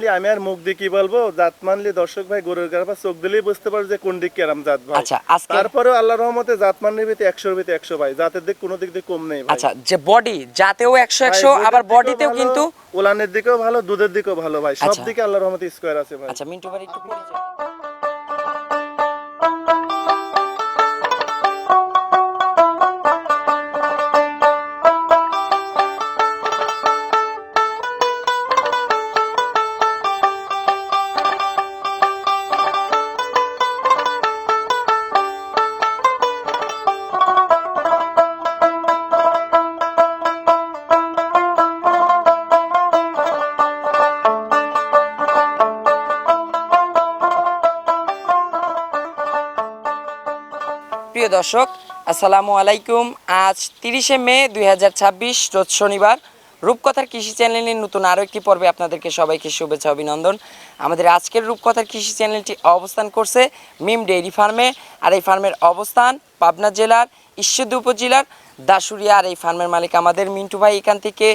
মানলি আমি আর মুখ দিয়ে কি বলবো, জাত মানলি দর্শক ভাই গরুর গাড়া চোখ দিলেই বুঝতে পারবে যে কোন দিক কেরাম জাত ভাই। আচ্ছা আজকে তারপরেও আল্লাহর রহমতে জাত মানলি ভিতরে 100-এর ভিতরে 100 ভাই, জাতের দিক কোনো দিক দিয়ে কম নেই ভাই। আচ্ছা যে বডি জাতেও 100 ভাই, 100 আবার দুধের দিকেও বডিতেও ভালো, কিন্তু উলানের দিকেও ভালো, দুধের দিকেও ভালো ভাই, সব আচ্ছা। দিকে আল্লাহর রহমতে স্কয়ার আছে ভাই। আচ্ছা মিন্টু ভাই একটু পরিচয়। প্রিয় দর্শক আসসালামু আলাইকুম। আজ 30শে মে 2026 রোজ শনিবার। রূপকথার কৃষি চ্যানেলের নতুন আরও একটি পর্বে আপনাদেরকে সবাইকে শুভেচ্ছা অভিনন্দন। আমাদের আজকের রূপকথার কৃষি চ্যানেলটি অবস্থান করছে মিম ডেইরি ফার্মে, আর এই ফার্মের অবস্থান পাবনা জেলার ঈশ্বরদী উপজেলার দাসুরিয়া। আর এই ফার্মের মালিক আমাদের মিন্টু ভাই এখান থেকে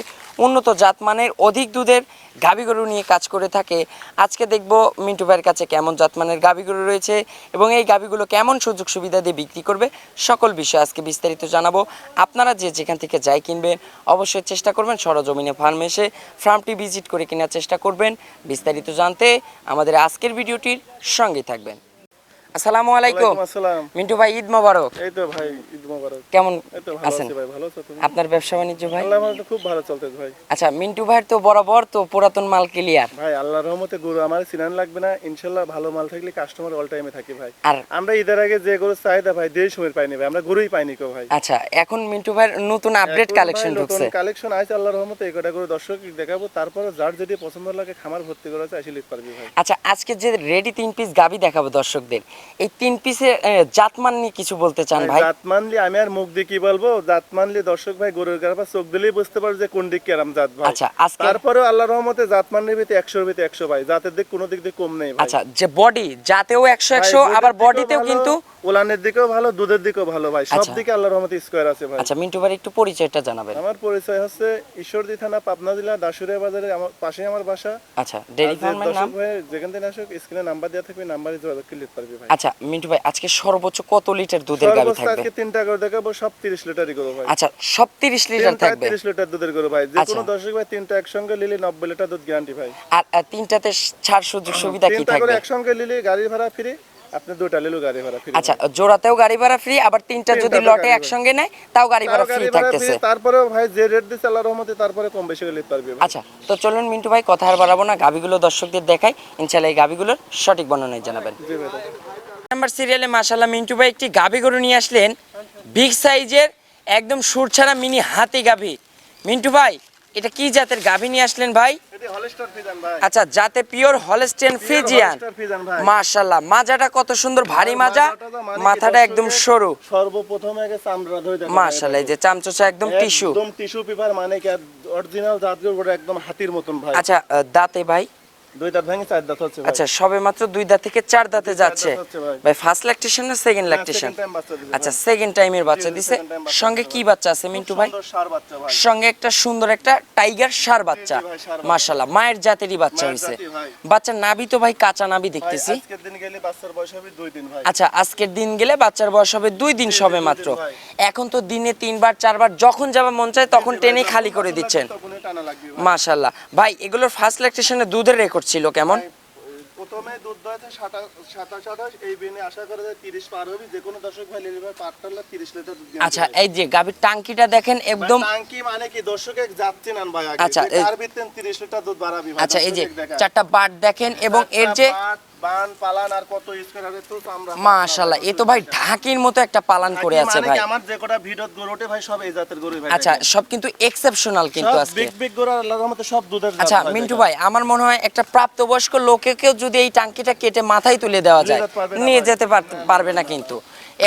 উন্নত জাতমানের অধিক দুধের গাভী গরু নিয়ে কাজ করে থাকে। আজকে দেখব মিন্টু ভাইয়ের কাছে কেমন জাতমানের গাভী গরু রয়েছে এবং এই গাভীগুলো কেমন সুযোগ সুবিধা দিয়ে বিক্রি করবে, সকল বিষয় আজকে বিস্তারিত জানাবো। আপনারা যে যেখান থেকে যাই কিনবেন অবশ্যই চেষ্টা করবেন সরজমিনে ফার্মে এসে ফার্মটি ভিজিট করে কেনার চেষ্টা করবেন। বিস্তারিত জানতে আমাদের আজকের ভিডিওটির সঙ্গে থাকবেন। আসসালামু আলাইকুম। ওয়ালাইকুম আসসালাম। মিন্টু ভাই ঈদ মোবারক। এই তো ভাই, ঈদ মোবারক। কেমন এই তো ভালো আছেন? আছি ভাই, ভালো আছো তুমি? আপনার ব্যবসা বাণিজ্য ভাই? আল্লাহর রহমতে খুব ভালো চলতেছে ভাই। আচ্ছা মিন্টু ভাইয়ের তো বরাবর তো পুরাতন মাল ক্লিয়ার ভাই আল্লাহর রহমতে গরু আমার চিনান লাগবে না, ইনশাআল্লাহ ভালো মাল থাকলে কাস্টমার অল টাইমে থাকে ভাই। আর আমরা ঈদের আগে যে গরু চাহিদা ভাই দেই সময় পাইনি ভাই, আমরা গরুই পাইনি কেউ ভাই। আচ্ছা এখন মিন্টু ভাইয়ের নতুন আপডেট কালেকশন ঢুকছে। কালেকশন আছে আল্লাহর রহমতে, এই কটা গরু দর্শক দেখাবো, তারপরে যার যেটি পছন্দ লাগে খামার ভর্তি করা আছে এসে লিখতে পারবি ভাই। আচ্ছা আজকে যে রেডি 3 পিস গাবি দেখাবো দর্শকদের, এই 3 পিসের জাতমান নিয়ে কিছু বলতে চান ভাই? জাত মানলি আমি আর মুখ দিয়ে কি বলবো, জাত মানলি দর্শক ভাই গরুর গাড়া চোখ দিলেই বুঝতে পারবে যে কোন দিক কেরাম জাত ভাই। আচ্ছা আজকে তারপরেও আল্লাহর রহমতে জাত মানলির ভিতরে 100-এর ভিতরে 100 ভাই, জাতের দিক কোনো দিক দিয়ে কম নেই ভাই। আচ্ছা যে বডি জাতেও 100 ভাই, 100 আবার দুধের বডিতেও দিকেও কিন্তু ভালো, উলানের দিকেও ভালো, দুধের দিকেও ভালো ভাই, সব আচ্ছা। দিকে আল্লাহর রহমতে স্কয়ার আছে ভাই। আচ্ছা মিন্টু ভাই একটু পরিচয়টা জানাবেন। আমার পরিচয় হচ্ছে ঈশ্বরদী থানা, পাবনা জেলা, দাসুরিয়া বাজারে আমার পাশে আমার বাসা। আচ্ছা ডেইরি আর যে ফার্মের নাম? দর্শক ভাই যেখান থেকে আসুক স্ক্রিনে নাম্বার দেওয়া থাকবে, নাম্বারে যোগাযোগ করলে লিখতে পারবি ভাই। আচ্ছা মিন্টু ভাই আজকে সর্বোচ্চ কত লিটার দুধের গাবি সর্বোচ্চ থাকবে? আজকে 3টা করে দেখাবো, সব 30 লিটারই গরু ভাই। আচ্ছা সব 30 লিটার থাকবে? 30 লিটার দুধের গরু ভাই, যে আচ্ছা। কোনো দর্শক ভাই 3টা একসঙ্গে নিলে 90 লিটার দুধ গ্যারান্টি ভাই। আর 3টাতে ছাড় সুযোগ সুবিধা কি 3টা করে থাকবে? একসঙ্গে নিলে গাড়ি ভাড়া ফ্রি, আপনি 2টা নিলেও গাড়ি ভাড়া ফ্রি। আচ্ছা জোড়াতেও গাড়ি ভাড়া ফ্রি, আবার 3টা যদি তিনটাতেও লটে গাড়ি ভাড়া। একসঙ্গে নেয় তাও গাড়ি ভাড়া ফ্রি থাকতেছে। তারপরেও ভাই যে রেট দিচ্ছে আল্লাহর রহমতে তারপরে কম বেশি করে নিতে পারবি ভাই। আচ্ছা তো চলুন মিন্টু ভাই কথা আর বাড়াবো না, গাবিগুলো দর্শকদের দেখাই, ইনশাআল্লাহ এই গাবিগুলোর সঠিক বর্ণনাই জানাবেন। জি ভাই। নাম্বার সিরিয়ালে মাশাআল্লাহ মিন্টু ভাই একটি গাবি গরু নিয়ে আসলেন, বিগ সাইজের একদম সুরছাড়া মিনি হাতি গাবি। মিন্টু ভাই এটা কি জাতের গাবি নিয়ে আসলেন ভাই? এটা হলস্টার ফ্রিজিয়ান ভাই। আচ্ছা জাতে pure Holstein Friesian. Holstein Friesian ভাই। মাশাআল্লাহ মাজাটা কত সুন্দর, ভারী মাজা, মাথাটা একদম সরু। সর্বপ্রথম আগে চামড়া ধরে দেখো মাশাআল্লাহ এই যে চামচোচা একদম টিস্যু। একদম টিস্যু পেপার, মানে কি অরিজিনাল জাতের গরু, একদম হাতির মতন ভাই। আচ্ছা দাঁতে ভাই? 2 দাঁত ভেঙে 4 দাঁত হচ্ছে ভাই। আচ্ছা সবে মাত্র 2 দাঁত থেকে 4 দাঁতে যাচ্ছে দাঁত হচ্ছে ভাই। ভাই। ফার্স্ট ল্যাকটেশন না সেকেন্ড ল্যাকটেশন? second time বাচ্চা দিছে আচ্ছা ভাই। সেকেন্ড টাইমের বাচ্চা জি, দিছে। second time বাচ্চা সঙ্গে দিছে কি ভাই। বাচ্চা আছে মিন্টু ভাই? সুন্দর ষাঁড় বাচ্চা ভাই। সঙ্গে একটা সুন্দর একটা টাইগার ষাঁড় বাচ্চা। জি ভাই, ষাঁড় বাচ্চা। মাশাআল্লাহ মায়ের জাতেরই বাচ্চা মায়ের হইছে। জাতি ভাই। বাচ্চার নাভি তো ভাই কাঁচা নাভি ভাই দেখতেছি। আজকের দিন গেলে বাচ্চার বয়স হবে 2 দিন ভাই। আচ্ছা আজকের দিন গেলে বাচ্চার বয়স হবে 2 দিন সবে মাত্র। ভাই। এখন তো দিনে 3 বার 4 বার যখন যাবে মন চায় তখন টেনে খালি করে দিচ্ছেন। তখনই টানা লাগবে ভাই। মাশাআল্লাহ ভাই এগুলোর ফার্স্ট ল্যাকটেশনে দুধের রেকর্ড ছিল কেমন? প্রথমে দুধ দোয়াতে 27-28, এই বিনে আশা করা যায় 30 পার হবে, যে কোনো দর্শক ভাই নিলে ভাই পারটালা 30 লিটার দুধ দিয়ে। আচ্ছা এই যে গাভীর টাঙ্কিটা দেখেন একদম। টাঙ্কি মানে কি দর্শকে যাচ্ছে না ভাই আগে। আচ্ছা, তার ভিতরে 30 লিটার দুধ বাড়াবি ভাই। আচ্ছা এই যে দর্শক দেখেন। 4টা বাট দেখেন এবং এর যে বান পালান আর কত স্কয়ার হবে তো আমরা। মাশাআল্লাহ এ তো ভাই ঢাকির মতো একটা পালন করে আছে ভাই। আমার যে কটা ভিডিও গরু ওঠে ভাই সব এই জাতের গরু ভাই। আচ্ছা সব কিন্তু এক্সেপশনাল কিন্তু সব আজকে। বিগ বিগ গরু আল্লাহর রহমতে সব দুধের জাত আচ্ছা ভাই মিন্টু দেখেন। ভাই আমার মনে হয় একটা প্রাপ্তবয়স্ক লোকেকেও যদি এই টাঙ্কিটা কেটে মাথায় তুলে দেওয়া যায় নিয়ে যেতে পারবে না নিয়ে ভাই। যেতে পারবে না কিন্তু।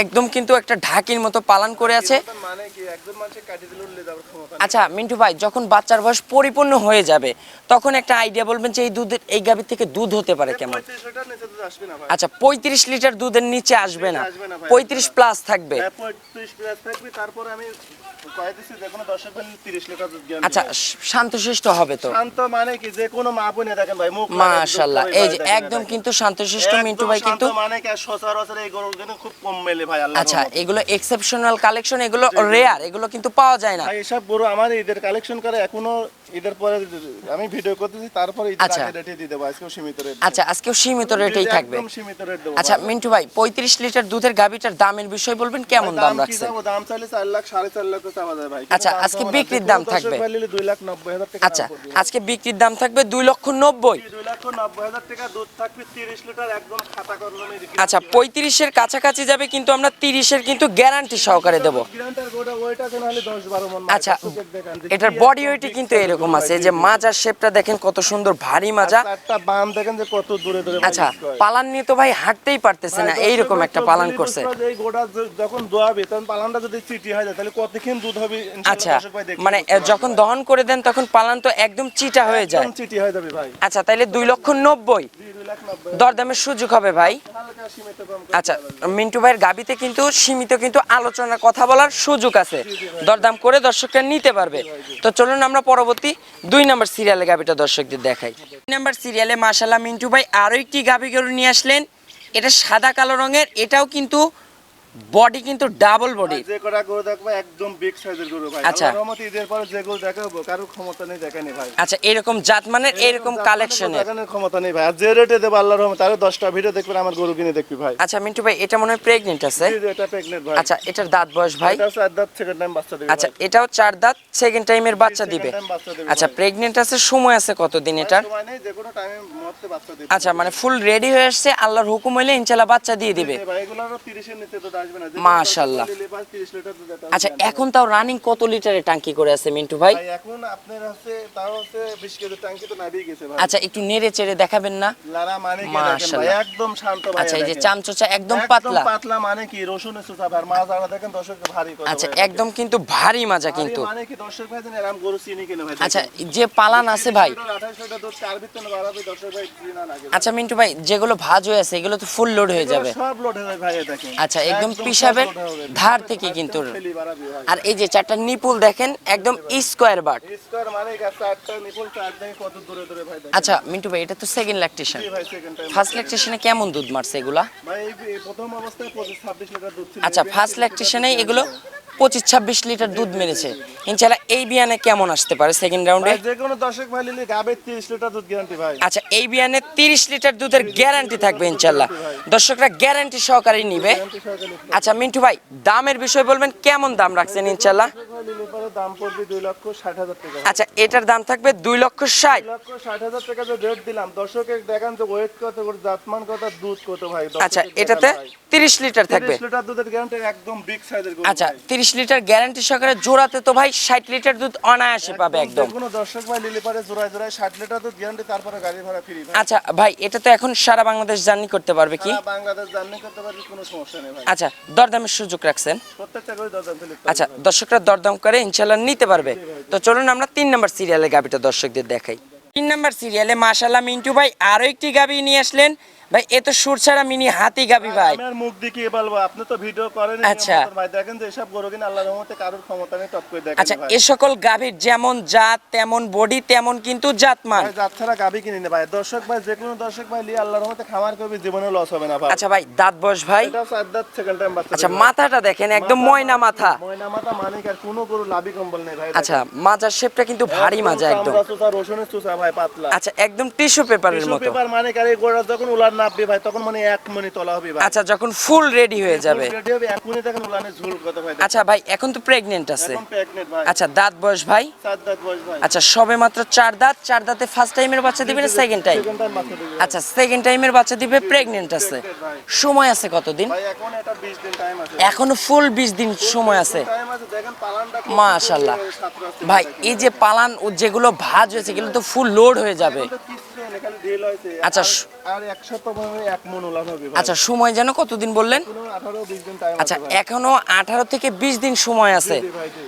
একদম কিন্তু একটা ঢাকির মতো পালন করে আছে। মানে কি একজন মানুষে কাটি দিলে উড়লে যাবে ক্ষমতা। আচ্ছা মিন্টু ভাই যখন বাচ্চার বয়স পরিপূর্ণ হয়ে যাবে তখন একটা আইডিয়া বলবেন যে এই দুধের এই গাভীর থেকে দুধ হতে পারে কেমন? 35 লিটার নিচে দুধ আসবে না ভাই। আচ্ছা 35 লিটার দুধের নিচে আসবে না, আসবে না ভাই। 35 প্লাস থাকবে। হ্যাঁ 35 প্লাস থাকবে, তারপরে আমি কয় দিছি যে কোনো দর্শক ভাই 30 লিটার দুধ গ্যারান্টি। আচ্ছা শান্তশিষ্ট হবে তো? শান্ত মানে কি যে কোনো মা বোনে দেখেন ভাই মুখ মাশাআল্লাহ, এই যে একদম কিন্তু শান্তশিষ্ট মিন্টু ভাই কিন্তু। মানে কি সচরাচর এই গরুর কিন্তু খুব কম মেলে ভাই আল্লাহ। আচ্ছা এগুলো এক্সেপশনাল কালেকশন, এগুলো রেয়ার, এগুলো কিন্তু পাওয়া যায় না ভাই। এসব গরু আমার ঈদের কালেকশন করে, এখনো ঈদের পরে আমি ভিডিও করতেছি, তারপরে ঈদের আগে রেটে দিয়ে দেব। আজকেও সীমিত রেট। আচ্ছা আজকেও সীমিত রেটেই থাকবে, একদম সীমিত রেট দেব। আচ্ছা মিন্টু ভাই 35 লিটার দুধের গাভীটার দামের বিষয় বলবেন, কেমন দাম রাখছেন? দাম চাইলে 4 লাখ 4.5 লাখ চাওয়া যায় ভাই। আচ্ছা আজকে বিক্রির দাম থাকবে 2,90,000 টাকা। আচ্ছা আজকে বিক্রির দাম থাকবে 2,90,000। 2,90,000 টাকা দুধ থাকবে 30 লিটার একদম খাতা কলমে। আচ্ছা 35-এর কাছাকাছি যাবে, কিন্তু আমরা 30-এর কিন্তু গ্যারান্টি সহকারে দেব। গ্যারান্টার গোটা ওইটা কেন হলে 10-12 মণ। আচ্ছা এটার বডি ওয়েটই কিন্তু এরকম আছে, এই যে মাজার শেপটা দেখেন কত সুন্দর, ভারী মাজা। একটা বাম দেখেন যে কত দূরে দূরে। আচ্ছা পালান নিয়ে তো ভাই হাঁটতেই পারতেছে না, এইরকম একটা পালান করছে। এই গোটা যখন দোয়াবে তখন পালানটা যদি চিটি হয়ে যায় তাহলে কতক্ষণ দুধ হবে আচ্ছা মানে যখন দহন করে দেন তখন পালান তো একদম চিটা হয়ে যায়, একদম চিটি হয়ে যাবে ভাই। আচ্ছা তাইলে 2,90,000 দরদামের সুযোগ হবে ভাই। হালকা সীমিত দাম। আচ্ছা মিন্টু ভাইয়ের গাবিতে কিন্তু সীমিত কিন্তু আলোচনার কথা বলার সুযোগ আছে, দরদাম করে দর্শকরা নিতে পারবে। তো চলুন আমরা পরবর্তী 2 নম্বর সিরিয়ালে গাবিটা দর্শকদের দেখাই। 2 নম্বর সিরিয়ালে মাশাআল্লাহ মিন্টু ভাই আরো একটি গাবি গরু নিয়ে আসলেন। এটা সাদা কালো রঙের, এটাও কিন্তু বডি কিন্তু ডাবল বডি। যে কটা গরু দেখবো একদম বিগ সাইজের গরু ভাই। আচ্ছা। আল্লাহর রহমতে ঈদের পরে যে গরু দেখাবো কারো ক্ষমতা নেই দেখানি ভাই। আচ্ছা এরকম জাতমানের এরকম কালেকশনের দেখানোর ক্ষমতা নেই ভাই। আর যে রেটে দেবো আল্লাহর রহমতে আরো 10টা ভিডিও দেখবেন আমার গরু কিনে দেখবি ভাই। আচ্ছা মিন্টু ভাই এটা মনে হয় প্রেগন্যান্ট আছে? জি, এটা প্রেগন্যান্ট ভাই। আচ্ছা এটার দাঁত বয়স ভাই? এটা 4 দাঁত সেকেন্ড টাইম বাচ্চা দেবে। আচ্ছা এটাও 4 দাঁত সেকেন্ড টাইমের বাচ্চা দিবে। আচ্ছা প্রেগন্যান্ট আছে, সময় আছে কতদিন এটার? সময় নেই, যে কোনো টাইমে মরতে বাচ্চা দেবে। আচ্ছা মানে ফুল রেডি হয়ে আসছে, আল্লাহর হুকুম হইলে ইনশাআল্লাহ বাচ্চা দিয়ে দিবে। ভাই এগুলোরও 30 এর নিচে তো আসবে না। মাশাআল্লাহ। 30 লিটার দুধ এটা। আচ্ছা এখন তাও রানিং কত লিটারের ট্যাঙ্কি করে আছে মিন্টু ভাই? ভাই এখন আপনার আছে তাও হচ্ছে 20 কেজি ট্যাঙ্কি তো নাবিয়ে গেছে ভাই। আচ্ছা একটু নেড়ে চেড়ে দেখাবেন না? লারা মানে কি দেখেন ভাই মাশাআল্লাহ। একদম শান্ত ভাই। আচ্ছা এই যে চামচোচা একদম পাতলা। পাতলা মানে কি রসুনের সুতা ভাই। মাছ আড়া দেখেন দর্শককে ভারী কথা। আচ্ছা একদম কিন্তু ভারী মাজা কিন্তু। মানে কি দর্শক ভাই জানেন এরকম গরু চিনি কিনে ভাই। আচ্ছা যে পালান আছে ভাই, 28 দুধ 4 ভিতরে বাড়াবে দর্শক ভাই চিনা লাগে। আচ্ছা মিন্টু ভাই যেগুলো ভাজ হয়ে আছে এগুলো তো ফুল লোড হয়ে যাবে। সব লোড হয়ে ভাই দেখেন। আচ্ছা একদম পিসাবের ধার থেকে কিন্তু। আর এই যে 4টা নিপুল দেখেন একদম স্কয়ার বাট। স্কয়ার মানে কি 4টা নিপুল 4 থেকে কত দূরে দূরে ভাই দেখেন। আচ্ছা মিন্টু ভাই এটা তো সেকেন্ড ল্যাকটেশন। জি ভাই সেকেন্ড টাইম। ফার্স্ট ল্যাকটেশনে কেমন দুধ মারছে এগুলা? ভাই এই প্রথম অবস্থায় 26 লিটার দুধ ছিল। আচ্ছা ফার্স্ট ল্যাকটেশনে এগুলো 25-26 লিটার দুধ মেরেছে। ইনশাআল্লাহ এই বিয়ানে কেমন আসতে পারে সেকেন্ড রাউন্ডে? যে কোনো দর্শক ভাই নিলে গাবে 30 লিটার দুধ গ্যারান্টি ভাই। আচ্ছা এই বিয়ানে 30 লিটার দুধের গ্যারান্টি থাকবে ইনশাআল্লাহ, দর্শকরা গ্যারান্টি সহকারে নিবে। আচ্ছা মিন্টু ভাই দামের বিষয় বলবেন, কেমন দাম রাখছেন ইনশাআল্লাহ? দাম পড়বে 2,60,000 টাকা। আচ্ছা এটার দাম থাকবে 2,60,000। 2,60,000 টাকা যে রেট দিলাম দর্শকের দেখান যে ওয়েট কত করে, জাতমান কত, দুধ কত ভাই। আচ্ছা এটাতে 30 লিটার থাকবে। 30 লিটার দুধের গ্যারান্টি একদম বিগ সাইজের গরু। আচ্ছা 30 লিটার গ্যারান্টি সহকারে জোড়াতে তো ভাই 60 লিটার দুধ অনায়াসে পাবে একদম। কোনো দর্শক ভাই নিলে পারে জোড়ায় জোড়ায় 60 লিটার দুধ গ্যারান্টি, তারপরে গাড়ি ভাড়া ফ্রি ভাই। আচ্ছা ভাই এটা তো এখন সারা বাংলাদেশ জার্নি করতে পারবে কি? সারা বাংলাদেশ জার্নি করতে পারবে, কোনো সমস্যা নেই ভাই। আচ্ছা দরদামের সুযোগ রাখছেন? প্রত্যেকটা করে দরদাম ফেলে। আচ্ছা দর্শকরা দরদাম করে ইনশাআল্লাহ নিতে পারবে। তো চলুন আমরা 3 নম্বর সিরিয়ালে গাবিটা দর্শকদের দেখাই। 3 নম্বর সিরিয়ালে মাশাআল্লাহ মিন্টু ভাই আরো একটি গাবি নিয়ে আসলেন। ভাই এ তো সুর ছাড়া মিনি হাতি গাবি ভাই। আমার মুখ দেখিয়ে বলবো, আপনি তো ভিডিও করেন। আচ্ছা ভাই দেখেন যে এসব গরু কিনা আল্লাহর রহমতে কারোর ক্ষমতা নেই, টপ করে দেখেন আচ্ছা ভাই। এ সকল গাবির যেমন জাত তেমন বডি তেমন কিন্তু জাতমান। ভাই জাত ছাড়া গাবি কিনে নে ভাই। দর্শক ভাই যে কোনো দর্শক ভাই নিয়ে আল্লাহর রহমতে খামার করবে, জীবনে লস হবে না ভাই। আচ্ছা ভাই দাঁত বয়স ভাই? এটা 4 দাঁত সেকেন্ড টাইম বাচ্চা। আচ্ছা মাথাটা দেখেন একদম ময়না মাথা। ময়না মাথা মানে কি আর কোনো গরু লাভি কম্বল নেই ভাই। আচ্ছা মাজার শেপটা কিন্তু ভারী মাজা একদম। চুষা রসুনের চুষা ভাই পাতলা। আচ্ছা একদম টিস্যু পেপারের টিস্যু মতো। পেপার মানে কি আর এই গরু যখন উলান নাববে ভাই তখন মানে 1 মণি তোলা হবে ভাই। আচ্ছা যখন ফুল রেডি হয়ে যাবে। রেডি হবে 1 মণি দেখেন উলানের ঝুল কত ভাই। আচ্ছা ভাই এখন তো প্রেগন্যান্ট আছে? এখন প্রেগন্যান্ট ভাই। আচ্ছা দাঁত বয়স ভাই? 4 দাঁত বয়স ভাই। আচ্ছা সবে মাত্র 4 দাঁত। 4 দাঁতে ফার্স্ট টাইমের বাচ্চা দিবে না সেকেন্ড টাইম? সেকেন্ড টাইম বাচ্চা দিবে। আচ্ছা সেকেন্ড টাইমের বাচ্চা দিবে, প্রেগন্যান্ট আছে। সময় আছে কতদিন? ভাই এখন এটা 20 দিন টাইম আছে। এখনো ফুল 20 দিন সময় আছে। টাইম আছে দেখেন পালানটা। মাশাআল্লাহ ভাই এই যে পালান যেগুলো ভাজ হয়েছে এগুলো তো ফুল লোড হয়ে যাবে। আচ্ছা আর 1 সপ্তাহ পরে 1 মণ উলান হবে ভাই। আচ্ছা সময় যেন কতদিন বললেন? 18-20 দিন টাইম আছে। আচ্ছা এখনো 18 থেকে 20 দিন সময় আছে।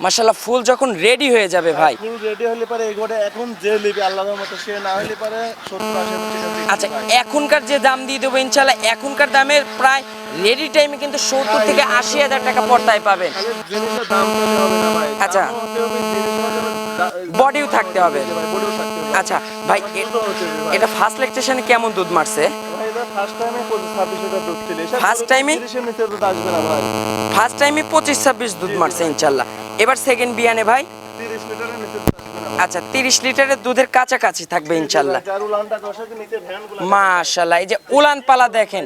মাশাআল্লাহ ফুল যখন রেডি হয়ে যাবে ভাই। ফুল রেডি হলে পরে এই গোটা এখন যে লিবি আল্লাহর মতো, সে না হলে পরে 70-80 টাকা দিয়ে আচ্ছা এখনকার যে দাম দিয়ে দেবো ইনশাল্লাহ এখনকার দামের প্রায় রেডি টাইমে কিন্তু 70 থেকে 80,000 টাকা পর্দায় পাবেন। খালি জিনিসের দাম পেলে হবে না ভাই, আচ্ছা। দামও হতে হবে, জিনিসের বডিও থাকতে হবে। ভাই, বডিও থাকতে হবে। আচ্ছা ভাই দুধও হতে হবে ভাই। এটা ফার্স্ট লেকটেশনে কেমন দুধ মারছে? ভাই এটা ফার্স্ট টাইমে 25-26 লিটার দুধ ছিল। এসব First গরু time এ? 30 এর নিচে দুধ আসবে না ভাই। ফার্স্ট টাইমে 25-26 দুধ মারছে ইনশাল্লাহ। এবার সেকেন্ড বিয়ানে ভাই 30 লিটারের নিচে দুধ আসবে না ভাই। আচ্ছা 30 লিটারের দুধের কাছাকাছি থাকবে ইনশাল্লাহ। যার উলানটা দর্শকের নিচে ভ্যানগুলো মাশাআল্লাহ এই যে উলান পালা দেখেন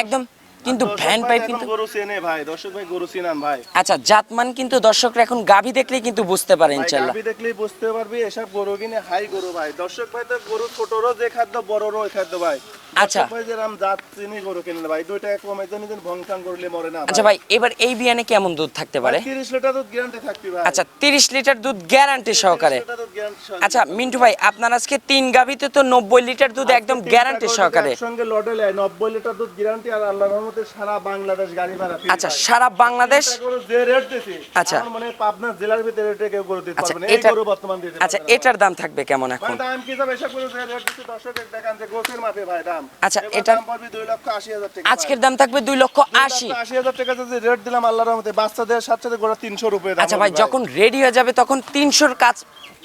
একদম কিন্তু দর্শক ভ্যান ভাই পাইপ এখন কিন্তু গরু চেনে ভাই, দর্শক ভাই গরু চিনান ভাই। আচ্ছা জাতমান কিন্তু দর্শকরা এখন গাভী দেখলেই কিন্তু বুঝতে পারে ভাই ইনশাল্লাহ। গাভী দেখলেই বুঝতে পারবি এসব গরু কিনে হাই গরু ভাই। দর্শক ভাই তো গরু ছোটরও যে খাদ্য বড়রও ওই খাদ্য ভাই। আচ্ছা। দর্শক ভাই যেরকম জাত চিনি গরু কিনলে ভাই 2 টাকা কমে তো নিজের ভংসাং করলে মরে না আচ্ছা ভাই এবার এই বিয়ানে কেমন দুধ থাকতে পারে? 30 লিটার দুধ গ্যারান্টি থাকবি ভাই। আচ্ছা 30 লিটার দুধ গ্যারান্টি সহকারে। 30 লিটার দুধ guarantee সহকারে। আচ্ছা মিন্টু ভাই আপনার আজকে 3 গাভীতে তো 90 লিটার দুধ একদম আজকে গ্যারান্টি 3টা গরু সহকারে। একসঙ্গে লটে লেয় 90 লিটার দুধ গ্যারান্টি আর আল্লাহর রহমতে সারা বাংলাদেশ গাড়ি ভাড়া free আচ্ছা ভাই। সারা বাংলাদেশ। 3টা গরু যে রেট দিছি আচ্ছা। আমার মনে হয় পাবনা জেলার ভিতরে রেটে কেউ গরু দিতে আচ্ছা পারবে না। এই এটা গরু বর্তমান দিতে আচ্ছা পারবে না। এটার দাম থাকবে কেমন ভাই এখন? দাম কি যাবে এসব গরু যে রেট দিছি দর্শকের দেখান যে গোছের মাপে ভাই দাম। আচ্ছা, এবার এটার- দাম পড়বে 2,80,000 টাকা। আজকের দাম থাকবে 2,80,000। 2,80,000 টাকা যদি রেট দিলাম আল্লাহর রহমতে বাচ্চাদের সাথে সাথে গোড়া 300 রুপয়ে দাম। আচ্ছা ভাই হবে যখন রেডি হয়ে যাবে তখন 300-র কাছ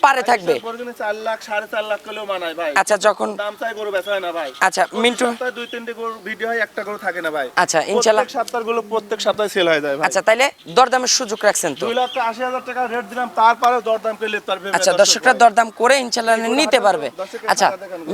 পারে থাকবে। গরু কিনে 4 লাখ 4.5 লাখ কিলো মানায় ভাই। আচ্ছা যখন দাম চাই গরু বেচা হয় না ভাই। আচ্ছা মিন্টু 2-3টে গরু ভিডিও হয় একটা গরু থাকে না ভাই। আচ্ছা ইনশাল্লাহ। প্রত্যেক সপ্তাহগুলো প্রত্যেক সপ্তাহে সেল হয়ে যায় ভাই। আচ্ছা তাইলে দরদামের সুযোগ রাখছেন তো? 2,80,000 টাকা রেট দিলাম তারপরে দরদাম করে নিতে পারবে। আচ্ছা দর্শকরা দরদাম করে ইনশাল্লাহ নিতে পারবে। আচ্ছা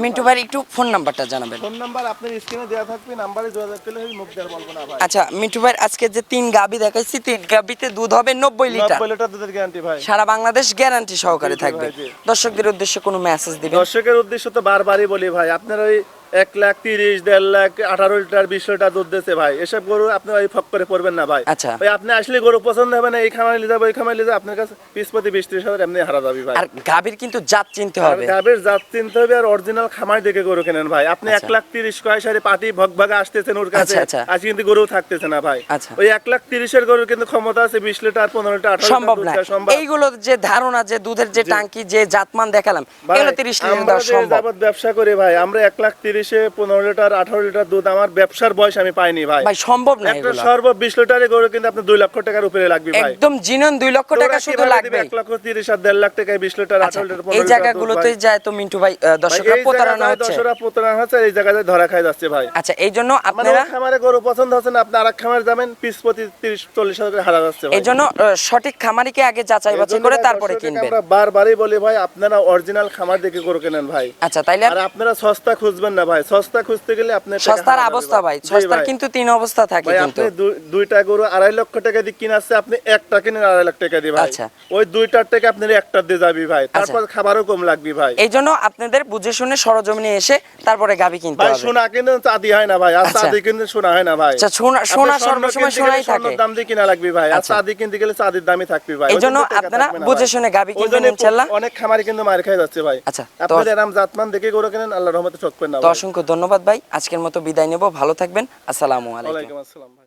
মিন্টু ভাই একটু ফোন নাম্বারটা জানাবেন। ফোন নাম্বার আপনার স্ক্রিনে দেওয়া থাকবে, নাম্বারে যোগাযোগ করলে হবে, মুখ দেওয়ার বলবো না ভাই। আচ্ছা মিন্টু ভাই আজকে যে 3 গাভী দেখাইছি 3 গাভীতে দুধ হবে 90 লিটার। 90 লিটার দুধের গ্যারান্টি ভাই। সারা বাংলাদেশ গ্যারান্টি সহকারে জি, থাকবে। ভাই, জি। দর্শকদের উদ্দেশ্যে কোনো মেসেজ দিবেন? দর্শকের উদ্দেশ্য তো বারবারই বলি ভাই, আপনার ওই 1,30,000, 1.5 লাখ, 18 লিটার 20 লিটার দুধ দিচ্ছে ভাই, এসব গরু আপনি ওই ফক করে পড়বেন না ভাই। আচ্ছা। ভাই আপনি আসলে গরু পছন্দ হবে না, এই খামারে নিয়ে যাবো ওই খামারে নিয়ে যাবো, আপনার কাছে পিস প্রতি 20-30 হাজার এমনি হারা যাবে ভাই। আর গাভীর কিন্তু জাত চিনতে আর হবে। গাবের জাত চিনতে হবে আর অরিজিনাল খামার দেখে গরু কেনেন ভাই। আপনি আচ্ছা। 1,30,000 কয় সারি পাটি ভগভাগে আসতেছেন ওর কাছে, আচ্ছা, আচ্ছা। আজ কিন্তু গরু থাকতেছে না ভাই। আচ্ছা। ওই 1,30,000 গরুর কিন্তু ক্ষমতা আছে 20 লিটার 15 লিটার 18 সম্ভব লিটার না। দুধ দেওয়া সম্ভব। এইগুলো যে ধারণা যে দুধের যে টাঙ্কি যে জাতমান দেখালাম ভাই, এগুলো 30 লিটার আমরা দেওয়া যে সম্ভব। যাবত ব্যবসা করি ভাই, আমরা 1,30,000 15 লিটার 18 লিটার দুধ আমার ব্যবসার বয়স আমি পাইনি ভাই। ভাই সম্ভব না একটা এগুলো। সর্ব 20 লিটারের গরু কিন্তু আপনি 2 লক্ষ টাকার উপরে লাগবে ভাই। একদম জিনন 2 লক্ষ টাকা শুধু লাগবে। 1,30,000 আর 1.5 লাখ টাকায় 20 লিটার 18 লিটার 15 এই লিটার জায়গাগুলোতেই যায় তো মিন্টু ভাই দর্শকরা প্রতারণা হচ্ছে। দর্শকরা প্রতারণা হচ্ছে, এই জায়গায় ধরা খাই যাচ্ছে ভাই। আচ্ছা এই জন্য মানে আপনারা ওই খামারে গরু পছন্দ হচ্ছে না, আপনি আরেক খামারে যাবেন পিস প্রতি 30-40 হাজার করে হারা যাচ্ছে ভাই। এই জন্য সঠিক খামারিকে আগে যাচাই বাছাই করে তারপরে কিনবেন। আমরা বারবারই বলি ভাই, আপনারা অরিজিনাল খামার দেখে গরু কেনেন ভাই। আচ্ছা তাইলে আর আপনারা সস্তা খুঁজবেন না ভাই, সস্তা খুঁজতে গেলে আপনি টাকা সস্তার হারা যাবে অবস্থা ভাই, জি সস্তার ভাই। কিন্তু 3 অবস্থা থাকে ভাই কিন্তু। আপনি দুইটা গরু 2.5 লক্ষ টাকা দিয়ে কিনাচ্ছে, আপনি একটা কিনেন 2.5 লাখ টাকা দিয়ে ভাই। আচ্ছা। ওই দুইটার থেকে আপনি একটা দিয়ে যাবি ভাই, তারপর খাবারও কম লাগবে ভাই। এই জন্য আপনাদের বুঝে শুনে সরজমিনে এসে তারপরে গাভী কিনতে ভাই হবে। সোনা কিন্তু চাঁদি হয় না ভাই, আর আচ্ছা। চাঁদি কিন্তু সোনা হয় না ভাই। আচ্ছা সোনা আপনি সোনা স্বর্ণ সর্বসময় কিনতে গেলে সোনাই থাকে। স্বর্ণের দাম দিয়ে কিনা লাগবে ভাই, আর আচ্ছা। চাঁদি কিনতে গেলে চাঁদির দামই থাকবে ভাই। এই ওই জন্য জন্য টাকা আপনারা থাকবে না বুঝে ভাই। শুনে গাভী ওই কিনবেন জন্য ইনশাআল্লাহ। অনেক খামারি কিন্তু মার খাই যাচ্ছে ভাই। আচ্ছা, তো- আপনাদের এরকম জাতমান দেখে গরু কেনেন, আল্লাহর রহমতে ঠকবেন না তো ভাই। অসংখ্য ধন্যবাদ ভাই, আজকের মতো বিদায় নেব, ভালো থাকবেন, আসসালামু আলাইকুম। ওয়ালাইকুম আসসালাম ভাই।